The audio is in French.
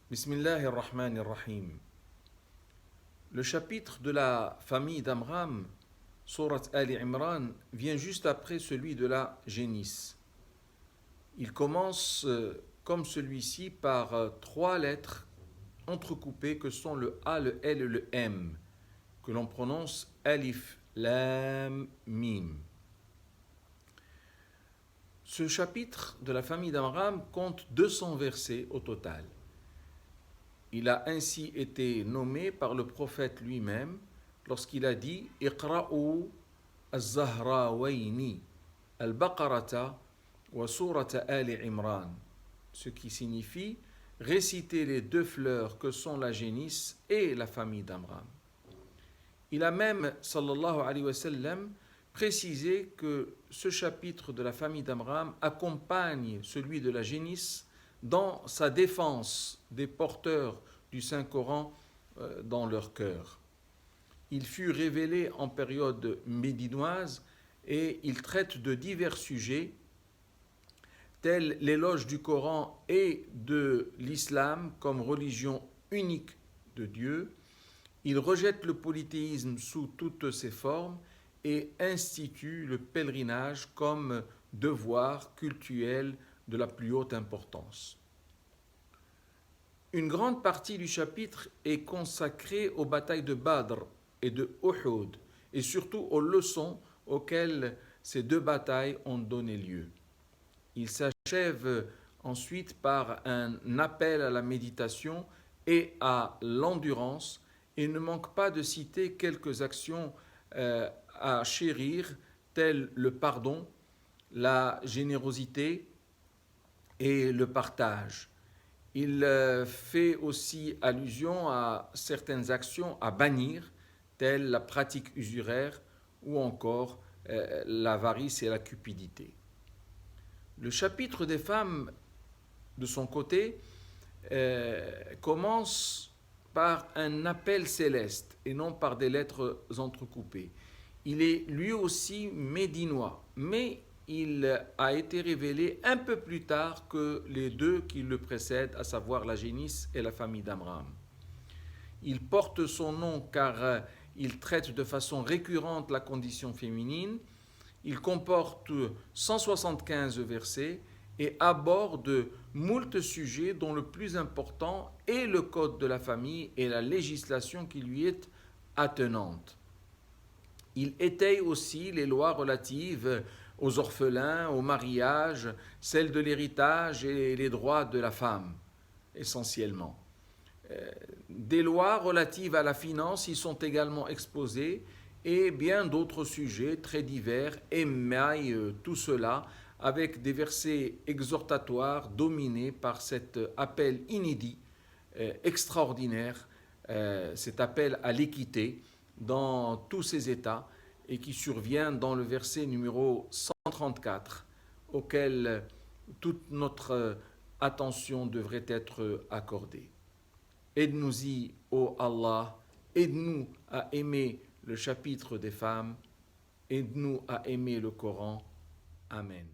Bismillahirrahmanirrahim. Le chapitre de la famille d'Amram, Surat Ali Imran, vient juste après celui de la génisse. Il commence comme celui-ci par trois lettres entrecoupées que sont le A, le L et le M, que l'on prononce Alif, Lam, Mim. Ce chapitre de la famille d'Amram compte 200 versets au total. Il a ainsi été nommé par le prophète lui-même lorsqu'il a dit « Iqra'u az-Zahrawayni al-Baqarata wa surata Ali Imran » ce qui signifie « Réciter les deux fleurs que sont la génisse et la famille d'Amram ». Il a même, sallallahu alayhi wa sallam, précisé que ce chapitre de la famille d'Amram accompagne celui de la génisse dans sa défense des porteurs du Saint-Coran dans leur cœur. Il fut révélé en période médinoise et il traite de divers sujets tels l'éloge du Coran et de l'islam comme religion unique de Dieu. Il rejette le polythéisme sous toutes ses formes et institue le pèlerinage comme devoir cultuel de la plus haute importance. Une grande partie du chapitre est consacrée aux batailles de Badr et de Uhud et surtout aux leçons auxquelles ces deux batailles ont donné lieu. Il s'achève ensuite par un appel à la méditation et à l'endurance et ne manque pas de citer quelques actions à chérir telles le pardon, la générosité et le partage. Il fait aussi allusion à certaines actions à bannir, telles la pratique usuraire ou encore l'avarice et la cupidité. Le chapitre des femmes, de son côté, commence par un appel céleste et non par des lettres entrecoupées. Il est lui aussi médinois, mais il a été révélé un peu plus tard que les deux qui le précèdent, à savoir la génisse et la famille d'Amram. Il porte son nom car il traite de façon récurrente la condition féminine. Il comporte 175 versets et aborde moult sujets dont le plus important est le code de la famille et la législation qui lui est attenante. Il étaye aussi les lois relatives aux orphelins, au mariage, celles de l'héritage et les droits de la femme, essentiellement. Des lois relatives à la finance y sont également exposées et bien d'autres sujets très divers émaillent tout cela avec des versets exhortatoires dominés par cet appel inédit, extraordinaire, cet appel à l'équité dans tous ses états et qui survient dans le verset numéro 134 auquel toute notre attention devrait être accordée. Aide-nous-y, ô Allah, aide-nous à aimer le chapitre des femmes, aide-nous à aimer le Coran. Amen.